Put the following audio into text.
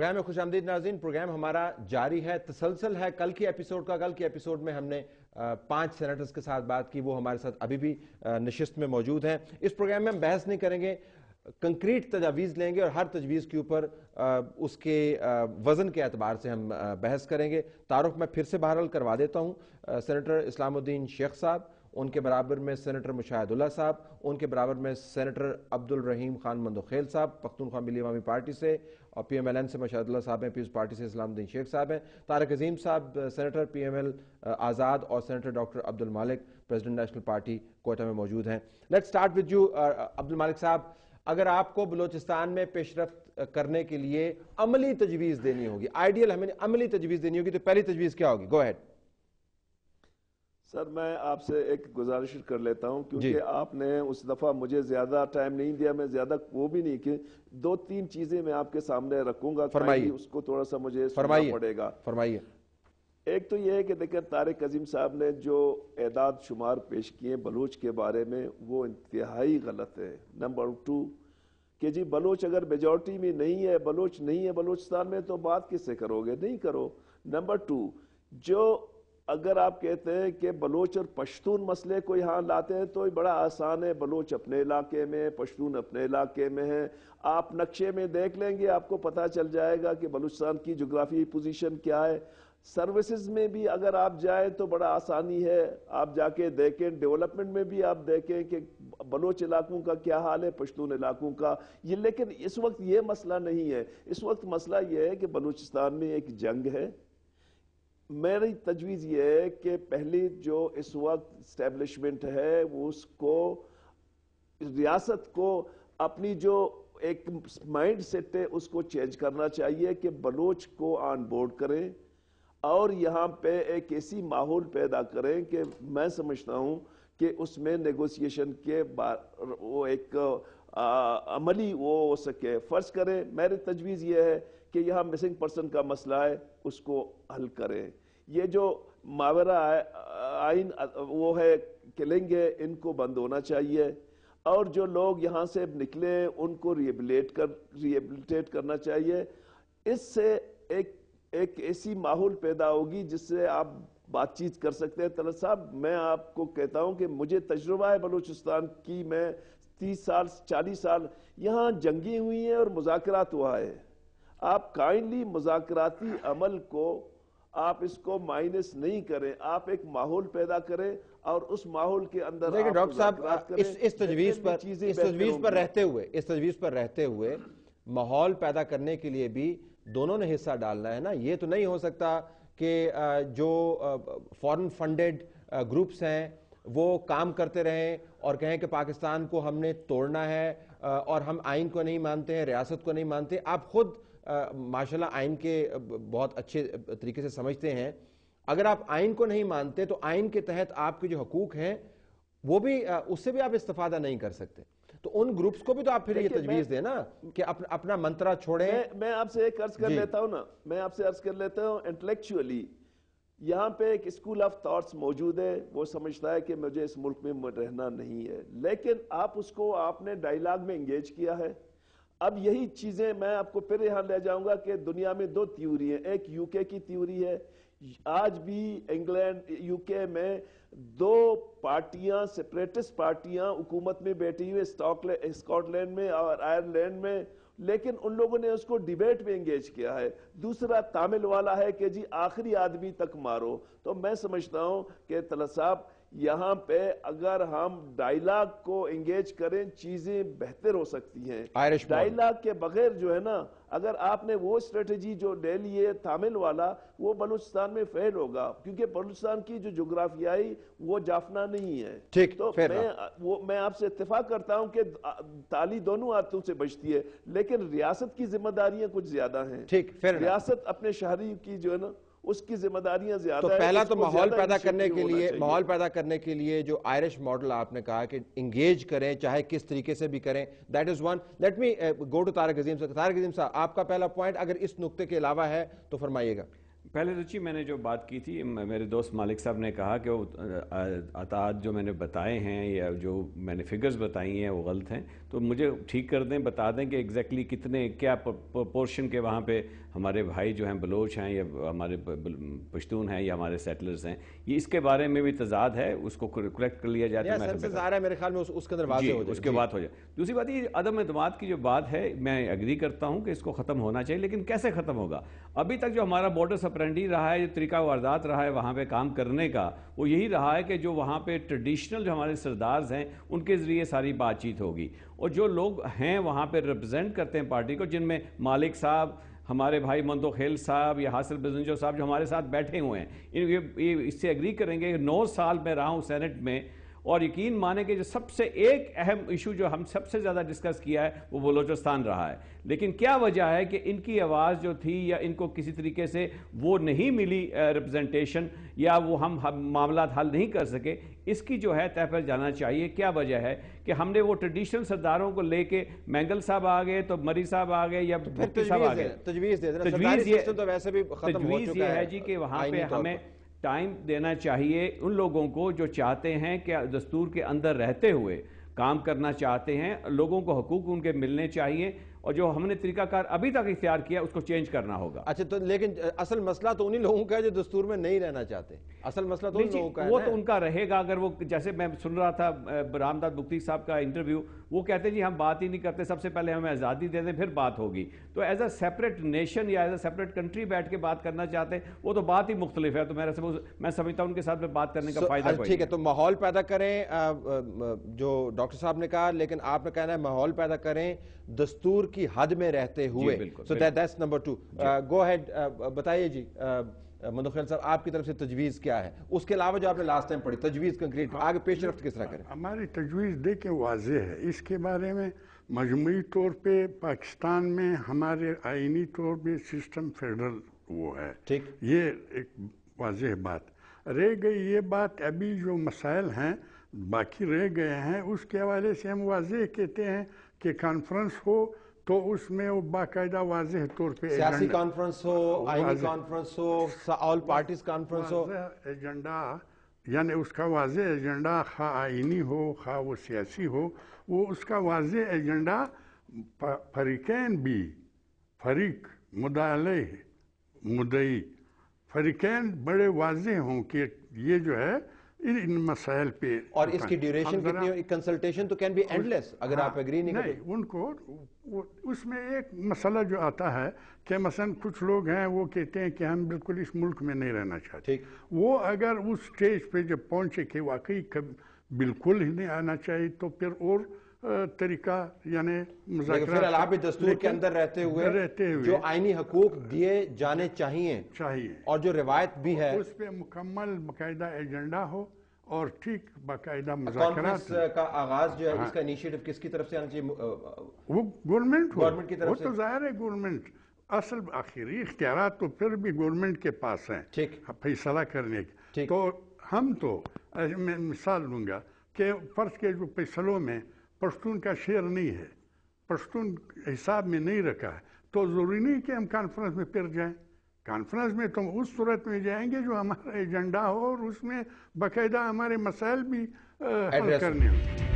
Programme میں خوش آمدید ناظرین. پروگرام ہمارا جاری ہے, تسلسل ہے کل کی ایپیسوڈ میں ہم نے 5 سینیٹرز کے ساتھ بات کی, وہ ہمارے ساتھ ابھی بھی نشست میں موجود ہیں. اس پروگرام میں ہم بحث نہیں کریں گے, کنکریٹ تجاویز لیں گے اور ہر تجویز کے اوپر اس کے وزن کے اعتبار سے ہم بحث کریں گے. تعارف میں پھر سے بہرحال کروا دیتا ہوں. سینیٹر اسلام الدین شیخ صاحب, ان کے برابر میں سینیٹر مشاہد اللہ صاحب, ان کے برابر میں سینیٹر عبد الرحیم خان مندوخیل صاحب پختونخوا ملی عوامی پارٹی سے, اور پی ایم ایل این سے مشاہد اللہ صاحب ہیں, پیپلز پارٹی سے اسلام الدین شیخ صاحب ہیں, طارق عظیم صاحب سینیٹر پی ایم ایل آزاد, اور سینیٹر ڈاکٹر عبد Malik president national party Quetta میں موجود ہیں. لیٹس سٹارٹ ود یو عبد المالک صاحب. اگر آپ کو بلوچستان میں پیش رفت کرنے کے لیے عملی تجویز دینی ہوگی, آئیڈیل ہمیں عملی تجویز دینی ہوگی, تو پہلی تجویز کیا ہوگی؟ گو ہیڈ. سر میں آپ سے ایک گزارش کر لیتا ہوں, کیونکہ آپ نے اس دفعہ مجھے زیادہ ٹائم نہیں دیا, میں زیادہ وہ بھی نہیں کہ 2-3 چیزیں میں آپ کے سامنے رکھوں گا, اس کو تھوڑا سا مجھے سننا پڑے گا. فرمائیے. ایک تو یہ ہے کہ دیکھیں طارق عظیم صاحب نے جو اعداد شمار پیش کیے بلوچ کے بارے میں وہ انتہائی غلط ہے. نمبر 2 کہ جی بلوچ اگر میجورٹی میں نہیں ہے, بلوچ نہیں ہے بلوچستان میں, تو بات کس سے کرو گے؟ نہیں کرو. نمبر 2 جو اگر آپ کہتے ہیں کہ بلوچ اور پشتون مسئلے کو یہاں لاتے ہیں تو بڑا آسان ہے, بلوچ اپنے علاقے میں, پشتون اپنے علاقے میں ہیں. آپ نقشے میں دیکھ لیں گے, آپ کو پتہ چل جائے گا کہ بلوچستان کی جغرافی پوزیشن کیا ہے. سروسز میں بھی اگر آپ جائیں تو بڑا آسانی ہے, آپ جا کے دیکھیں. ڈیولپمنٹ میں بھی آپ دیکھیں کہ بلوچ علاقوں کا کیا حال ہے, پشتون علاقوں کا. لیکن اس وقت یہ مسئلہ نہیں ہے. اس وقت مسئلہ یہ ہے کہ بلوچستان میں ایک جنگ ہے. میری تجویز یہ ہے کہ پہلی جو اس وقت اسٹیبلشمنٹ ہے وہ اس کو ریاست کو اپنی جو ایک مائنڈ سیٹ ہے اس کو چینج کرنا چاہیے کہ بلوچ کو آن بورڈ کریں اور یہاں پہ ایک ایسی ماحول پیدا کریں کہ میں سمجھتا ہوں کہ اس میں نیگوسیشن کے وہ ایک عملی وہ ہو سکے. فرض کریں میری تجویز یہ ہے کہ یہاں مسنگ پرسن کا مسئلہ ہے, اس کو حل کریں. یہ جو ماورا آئین وہ ہے کلنگ ہے, ان کو بند ہونا چاہیے, اور جو لوگ یہاں سے نکلے ان کو ریبلیٹیٹ کرنا چاہیے. اس سے ایک ایسی ماحول پیدا ہوگی جس سے آپ بات چیت کر سکتے ہیں. طلعت صاحب میں آپ کو کہتا ہوں کہ مجھے تجربہ ہے بلوچستان کی, میں 30 سال 40 سال یہاں جنگی ہوئی ہیں اور مذاکرات ہوا ہے. آپ کائنڈلی مذاکراتی عمل کو آپ اس کو مائنس نہیں کریں, آپ ایک ماحول پیدا کریں اور اس ماحول کے اندر لیکن ڈاکٹر صاحب اس تجویز پر رہتے ہوئے ماحول پیدا کرنے کے لیے بھی دونوں نے حصہ ڈالنا ہے نا. یہ تو نہیں ہو سکتا کہ جو فورن فنڈڈ گروپس ہیں وہ کام کرتے رہیں اور کہیں کہ پاکستان کو ہم نے توڑنا ہے اور ہم آئین کو نہیں مانتے ہیں, ریاست کو نہیں مانتے. آپ خود ماشاءاللہ آئین کے بہت اچھے طریقے سے سمجھتے ہیں. اگر آپ آئین کو نہیں مانتے تو آئین کے تحت آپ کے جو حقوق ہیں وہ بھی اس سے بھی آپ استفادہ نہیں کر سکتے. تو ان گروپس کو بھی تو آپ پھر یہ تجویز دیں نا کہ اپنا منترا چھوڑیں. میں آپ سے ایک عرض کر لیتا ہوں نا, میں آپ سے عرض کر لیتا ہوں انٹلیکچولی یہاں پہ ایک اسکول آف تھاٹس موجود ہے, وہ سمجھتا ہے کہ مجھے اس ملک میں رہنا نہیں ہے, لیکن آپ نے ڈائیلاگ میں انگیج کیا ہے. اب یہی چیزیں میں آپ کو پھر یہاں لے جاؤں گا کہ دنیا میں 2 تھیوری ہیں. ایک یو کے کی تھیوری ہے, آج بھی انگلینڈ یو کے میں 2 پارٹیاں سپریٹسٹ پارٹیاں حکومت میں بیٹھی ہوئی, اسکاٹ لینڈ میں اور آئرلینڈ میں, لیکن ان لوگوں نے اس کو ڈیبیٹ میں انگیج کیا ہے. دوسرا تامل والا ہے کہ جی آخری آدمی تک مارو. تو میں سمجھتا ہوں کہ طلعت صاحب یہاں پہ اگر ہم ڈائیلاگ کو انگیج کریں چیزیں بہتر ہو سکتی ہیں. ڈائیلاگ کے بغیر جو ہے نا, اگر آپ نے وہ اسٹریٹجی جو لے لی ہے تامل والا, وہ بلوچستان میں فیل ہوگا, کیونکہ بلوچستان کی جو جغرافیائی وہ جافنا نہیں ہے. تو میں آپ سے اتفاق کرتا ہوں کہ تالی دونوں ہاتھوں سے بجتی ہے, لیکن ریاست کی ذمہ داریاں کچھ زیادہ ہیں. ریاست اپنے شہری کی جو ہے نا اس کی ذمہ داریاں زیادہ ہیں. تو پہلا تو ماحول پیدا کرنے کے لیے جو آئرش ماڈل آپ نے کہا کہ انگیج کریں چاہے کس طریقے سے بھی کریں, that is one. Let me go to Tariq Azeem sahab. Tariq Azeem صاحب آپ کا پہلا پوائنٹ اگر اس نقطے کے علاوہ ہے تو فرمائیے گا. پہلے رچی میں نے جو بات کی تھی، میرے دوست مالک صاحب نے کہا کہ وہ اعداد جو میں نے بتائے ہیں یا جو میں نے فگرز بتائی ہیں وہ غلط ہیں، تو مجھے ٹھیک کر دیں، بتا دیں کہ ایگزیکٹلی کتنے کیا پورشن کے وہاں پہ ہمارے بھائی جو ہیں بلوچ ہیں یا ہمارے پشتون ہیں یا ہمارے سیٹلرز ہیں. یہ اس کے بارے میں بھی تضاد ہے، اس کو کریکٹ کر لیا جائے تو سینسس آ رہا ہے میرے خیال میں اس کے اندر واضح ہو جائے، اس کے بعد ہو جائے. دوسری بات یہ عدم اعتماد کی جو بات ہے، میں ایگری کرتا ہوں کہ اس کو ختم ہونا چاہیے، لیکن کیسے ختم ہوگا؟ ابھی تک جو ہمارا بورڈر اپرینڈی رہا ہے، جو طریقہ واردات رہا ہے وہاں پہ کام کرنے کا، وہ یہی رہا ہے کہ جو وہاں پہ ٹریڈیشنل جو ہمارے سردارز ہیں ان کے ذریعے ساری بات چیت ہوگی، اور جو لوگ ہیں وہاں پہ ریپرزینٹ کرتے ہیں پارٹی کو، جن میں مالک صاحب، ہمارے بھائی مندو خیل صاحب یا حاصل بزنجو صاحب جو ہمارے ساتھ بیٹھے ہوئے ہیں، یہ اس سے ایگری کریں گے کہ 9 سال میں رہا ہوں سینٹ میں، اور یقین مانیں کہ جو سب سے ایک اہم ایشو جو ہم سب سے زیادہ ڈسکس کیا ہے وہ بلوچستان رہا ہے. لیکن کیا وجہ ہے کہ ان کی آواز جو تھی یا ان کو کسی طریقے سے وہ نہیں ملی ریپرزنٹیشن، یا وہ ہم معاملات حل نہیں کر سکے؟ اس کی جو ہے تہ پر جانا چاہیے. کیا وجہ ہے کہ ہم نے وہ ٹریڈیشنل سرداروں کو لے کے مینگل صاحب آ گئے تو مری صاحب آ گئے یا بھٹی صاحب آ گئے. تجویز یہ ہے جی کہ وہاں پہ ہمیں ٹائم دینا چاہیے ان لوگوں کو جو چاہتے ہیں کہ دستور کے اندر رہتے ہوئے کام کرنا چاہتے ہیں، لوگوں کو حقوق ان کے ملنے چاہیے، اور جو ہم نے طریقہ کار ابھی تک اختیار کیا اس کو چینج کرنا ہوگا. اچھا، تو لیکن اصل مسئلہ تو انہی لوگوں کا ہے جو دستور میں نہیں رہنا چاہتے. اصل مسئلہ تو ان لوگوں کا ہے. وہ تو ان کا رہے گا. اگر وہ جیسے میں سن رہا تھا رامداد بگٹی صاحب کا انٹرویو، وہ کہتے ہیں جی ہم بات ہی نہیں کرتے، سب سے پہلے ہمیں آزادی دے دیں پھر بات ہوگی. تو ایز اے سیپریٹ نیشن یا ایز اے سیپریٹ کنٹری بیٹھ کے بات کرنا چاہتے ہیں، وہ تو بات ہی مختلف ہے. تو میں سمجھتا ہوں ان کے ساتھ میں بات کرنے کا فائدہ کوئی. ٹھیک ہے، تو ماحول پیدا کریں جو ڈاکٹر صاحب نے کہا، لیکن آپ نے کہنا ہے ماحول پیدا کریں دستور کی حد میں رہتے ہوئے. So that's number 2. Go ahead, بتائیے جی مندو خیل صاحب، آپ کی طرف سے تجویز کیا ہے؟ اس کے علاوہ جو آپ نے لاسٹ ٹائم پڑھی تجویز کنکریٹ آگے پیش رفت کس طرح کریں؟ ہماری تجویز دیکھیں واضح ہے. اس کے بارے میں مجموعی طور پہ پاکستان میں ہمارے آئینی طور پہ سسٹم فیڈرل وہ ہے. ٹھیک، یہ ایک واضح بات رہ گئی. یہ بات ابھی جو مسائل ہیں باقی رہ گئے ہیں، اس کے حوالے سے ہم واضح کہتے ہیں کہ کانفرنس ہو تو اس میں وہ باقاعدہ واضح طور پہ سیاسی کانفرنس ہو، آئینی کانفرنس ہو، آل پارٹیز کانفرنس ہو، ایجنڈا، یعنی اس کا واضح ایجنڈا خواہ آئینی ہو خواہ وہ سیاسی ہو، وہ اس کا واضح ایجنڈا فریقین بھی، فریق مدعی مدعی فریقین بڑے واضح ہوں کہ یہ جو ہے ان مسائل پہ. اور اس کی ڈیوریشن کتنی ہو؟ کنسلٹیشن تو کین بی اینڈ لیس اگر آپ ایگری نہیں کرتے. ان کو اس میں ایک مسئلہ جو آتا ہے کہ مثلا کچھ لوگ ہیں وہ کہتے ہیں کہ ہم بالکل اس ملک میں نہیں رہنا چاہتے. وہ اگر اس سٹیج پہ جب پہنچے کہ واقعی بالکل ہی نہیں آنا چاہیے تو پھر اور طریقہ یعنی پھر علاوہ دستور کے اندر رہتے ہوئے جو آئینی حقوق دیے جانے چاہیے اور جو روایت بھی ہے اس پہ مکمل باقاعدہ ایجنڈا ہو اور ٹھیک باقاعدہ مذاکرات کا آغاز جو ہے اس کا انیشیٹو کس کی طرف سے آنا چاہیے؟ وہ گورنمنٹ کی طرف سے. وہ تو ظاہر ہے گورنمنٹ اصل آخری اختیارات تو پھر بھی گورنمنٹ کے پاس ہیں فیصلہ کرنے کے. تو ہم تو میں مثال دوں گا کہ فرض کے جو فیصلوں میں پشتون کا شیئر نہیں ہے، پشتون حساب میں نہیں رکھا ہے، تو ضروری نہیں کہ ہم کانفرنس میں پھر جائیں. کانفرنس میں تو اس صورت میں جائیں گے جو ہمارا ایجنڈا ہو اور اس میں باقاعدہ ہمارے مسائل بھی حل کرنے ہوں.